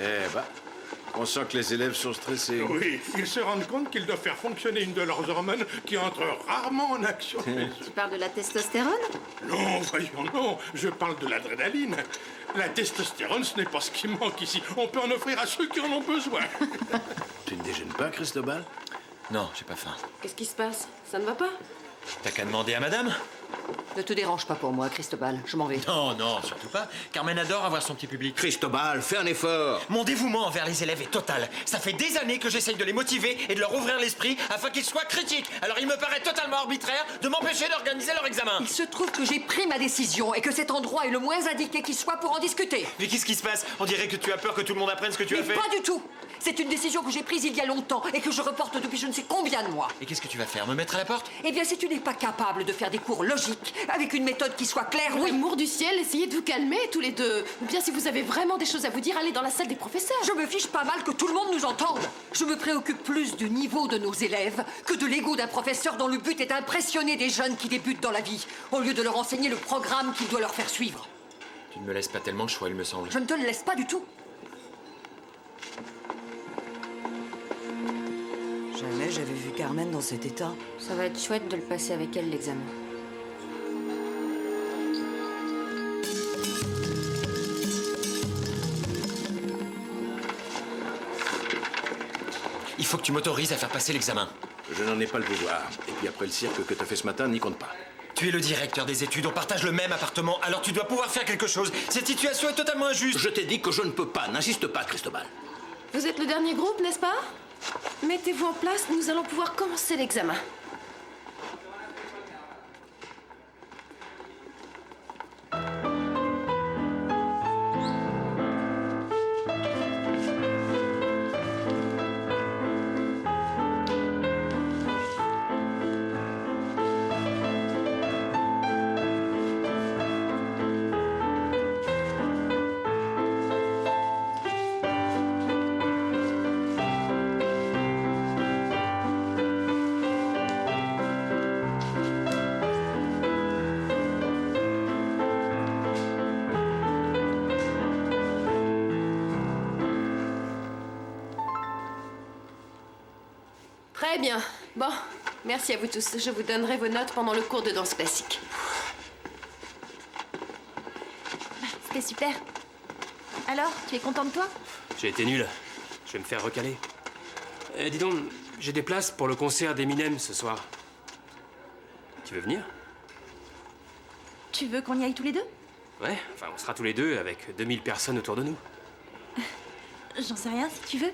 Eh ben, on sent que les élèves sont stressés. Oui, ils se rendent compte qu'ils doivent faire fonctionner une de leurs hormones qui entre rarement en action. Tu parles de la testostérone? Non, voyons, non, je parle de l'adrénaline. La testostérone, ce n'est pas ce qui manque ici. On peut en offrir à ceux qui en ont besoin. Tu ne déjeunes pas, Cristobal? Non, j'ai pas faim. Qu'est-ce qui se passe? Ça ne va pas? T'as qu'à demander à madame? Ne te dérange pas pour moi, Cristobal. Je m'en vais. Non, non, surtout pas. Carmen adore avoir son petit public. Cristobal, fais un effort. Mon dévouement envers les élèves est total. Ça fait des années que j'essaye de les motiver et de leur ouvrir l'esprit afin qu'ils soient critiques. Alors il me paraît totalement arbitraire de m'empêcher d'organiser leur examen. Il se trouve que j'ai pris ma décision et que cet endroit est le moins indiqué qui soit pour en discuter. Mais qu'est-ce qui se passe? On dirait que tu as peur que tout le monde apprenne ce que tu as fait. Pas du tout. C'est une décision que j'ai prise il y a longtemps et que je reporte depuis je ne sais combien de mois. Et qu'est-ce que tu vas faire? Me mettre à la porte? Eh bien, si tu n'es pas capable de faire des cours logiques, avec une méthode qui soit claire, Pour oui. l'amour du ciel, essayez de vous calmer tous les deux. Ou bien si vous avez vraiment des choses à vous dire, allez dans la salle des professeurs. Je me fiche pas mal que tout le monde nous entende. Je me préoccupe plus du niveau de nos élèves que de l'ego d'un professeur dont le but est d'impressionner des jeunes qui débutent dans la vie, au lieu de leur enseigner le programme qu'il doit leur faire suivre. Tu ne me laisses pas tellement le choix, il me semble. Je ne te le laisse pas du tout. Jamais j'avais vu Carmen dans cet état. Ça va être chouette de le passer avec elle, l'examen. Il faut que tu m'autorises à faire passer l'examen. Je n'en ai pas le pouvoir. Et puis après le cirque que t'as fait ce matin, n'y compte pas. Tu es le directeur des études, on partage le même appartement, alors tu dois pouvoir faire quelque chose. Cette situation est totalement injuste. Je t'ai dit que je ne peux pas. N'insiste pas, Cristobal. Vous êtes le dernier groupe, n'est-ce pas? Mettez-vous en place, nous allons pouvoir commencer l'examen. Très bien. Bon, merci à vous tous. Je vous donnerai vos notes pendant le cours de danse classique. C'était super. Alors, tu es content de toi? J'ai été nul. Je vais me faire recaler. Dis donc, j'ai des places pour le concert d'Eminem ce soir. Tu veux venir? Tu veux qu'on y aille tous les deux? Ouais, enfin, on sera tous les deux avec 2000 personnes autour de nous. J'en sais rien, si tu veux.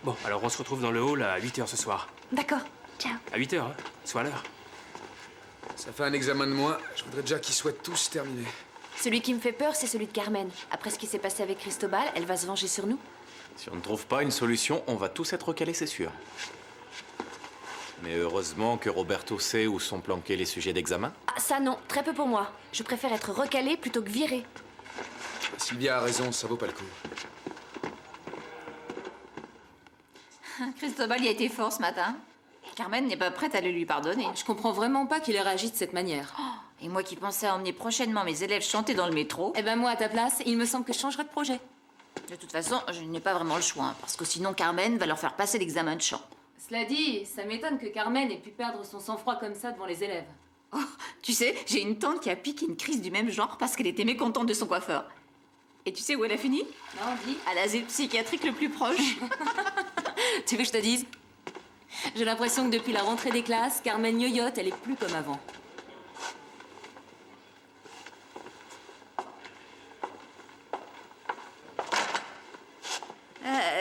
Bon, alors on se retrouve dans le hall à 8h ce soir. D'accord, ciao. À 8h, hein? Sois à l'heure. Ça fait un examen de moins. Je voudrais déjà qu'ils soient tous terminés. Celui qui me fait peur, c'est celui de Carmen. Après ce qui s'est passé avec Cristobal, elle va se venger sur nous. Si on ne trouve pas une solution, on va tous être recalés, c'est sûr. Mais heureusement que Roberto sait où sont planqués les sujets d'examen. Ah, ça non, très peu pour moi. Je préfère être recalée plutôt que virée. Sylvia a raison, ça vaut pas le coup. Cristobal y a été fort ce matin. Carmen n'est pas prête à le lui pardonner. Je comprends vraiment pas qu'il ait réagi de cette manière. Et moi qui pensais à emmener prochainement mes élèves chanter dans le métro. Eh ben moi, à ta place, il me semble que je changerais de projet. De toute façon, je n'ai pas vraiment le choix, hein, parce que sinon Carmen va leur faire passer l'examen de chant. Cela dit, ça m'étonne que Carmen ait pu perdre son sang-froid comme ça devant les élèves. Oh, tu sais, j'ai une tante qui a piqué une crise du même genre parce qu'elle était mécontente de son coiffeur. Et tu sais où elle a fini? Non, dis. À l'asile psychiatrique le plus proche. Tu veux que je te dise? J'ai l'impression que depuis la rentrée des classes, Carmen yoyote, elle est plus comme avant.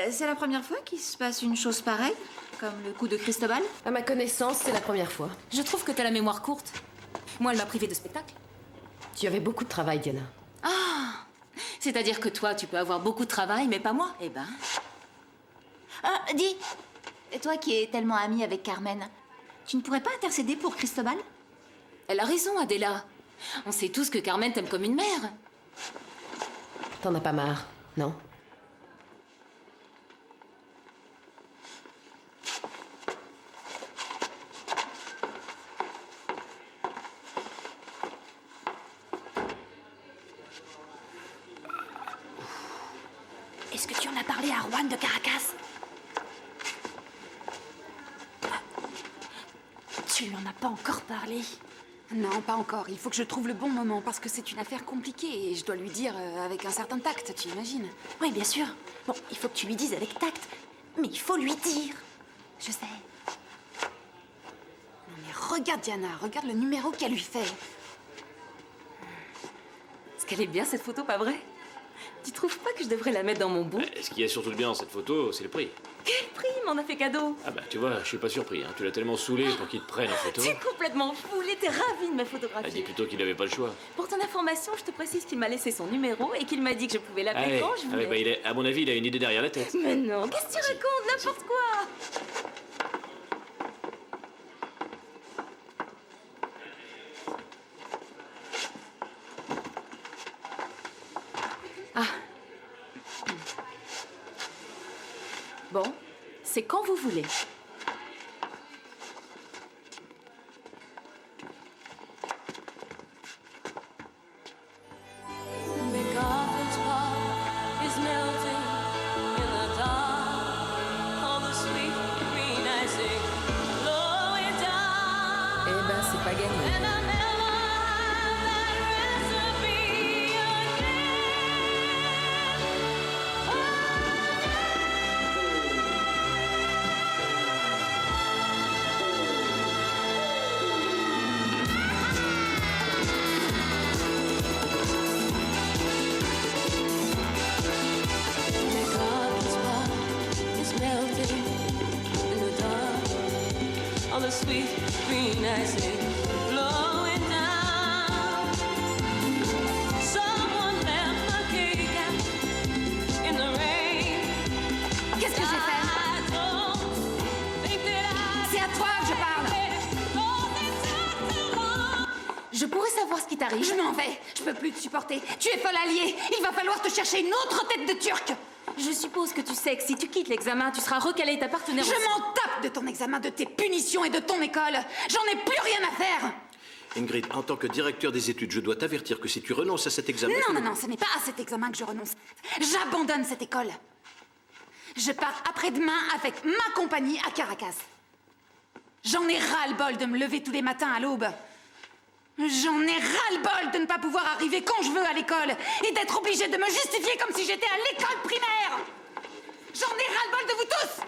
C'est la première fois qu'il se passe une chose pareille, comme le coup de Cristobal? À ma connaissance, c'est la première fois. Je trouve que t'as la mémoire courte. Moi, elle m'a privée de spectacle. Tu avais beaucoup de travail, Diana. Ah! C'est-à-dire que toi, tu peux avoir beaucoup de travail, mais pas moi. Eh ben... Ah, dis, toi qui es tellement amie avec Carmen, tu ne pourrais pas intercéder pour Cristobal? Elle a raison, Adela. On sait tous que Carmen t'aime comme une mère. T'en as pas marre, non? Est-ce que tu en as parlé à Juan de Caracas? Tu lui en as pas encore parlé? Non, pas encore. Il faut que je trouve le bon moment parce que c'est une affaire compliquée et je dois lui dire avec un certain tact, tu imagines? Oui, bien sûr. Bon, il faut que tu lui dises avec tact. Mais il faut lui dire. Je sais. Non mais regarde Diana, regarde le numéro qu'elle lui fait. Est-ce qu'elle est bien cette photo, pas vrai? Tu trouves pas que je devrais la mettre dans mon book? Ce qui est surtout de bien dans cette photo, c'est le prix. Quel prix? Il m'en a fait cadeau. Ah bah tu vois, je suis pas surpris, hein. Tu l'as tellement saoulé pour qu'il te prenne en photo. Tu es complètement fou, il était ravi de ma Elle photographie. dit plutôt qu'il avait pas le choix. Pour ton information, je te précise qu'il m'a laissé son numéro et qu'il m'a dit que je pouvais l'appeler quand je voulais. Bah à mon avis, il a une idée derrière la tête. Mais non, qu'est-ce que tu racontes? N'importe quoi. Ah. Bon, c'est quand vous voulez. Eh ben, c'est pas gagné. Sweet green icing blowing down. Someone left the cake in the rain. Qu'est-ce que j'ai fait? C'est à toi que je parle. Je pourrais savoir ce qui t'arrive. Je m'en vais. Je peux plus te supporter. Tu es folle alliée. Il va falloir te chercher une autre tête de turc. Je suppose que tu sais que si tu quittes l'examen, tu seras recalé ta partenaire. Je m'en tape de ton examen, de tes punitions et de ton école. J'en ai plus rien à faire. Ingrid, en tant que directeur des études, je dois t'avertir que si tu renonces à cet examen... Non, ce n'est pas à cet examen que je renonce. J'abandonne cette école. Je pars après-demain avec ma compagnie à Caracas. J'en ai ras-le-bol de me lever tous les matins à l'aube. J'en ai ras-le-bol de ne pas pouvoir arriver quand je veux à l'école et d'être obligée de me justifier comme si j'étais à l'école primaire. J'en ai ras-le-bol de vous tous.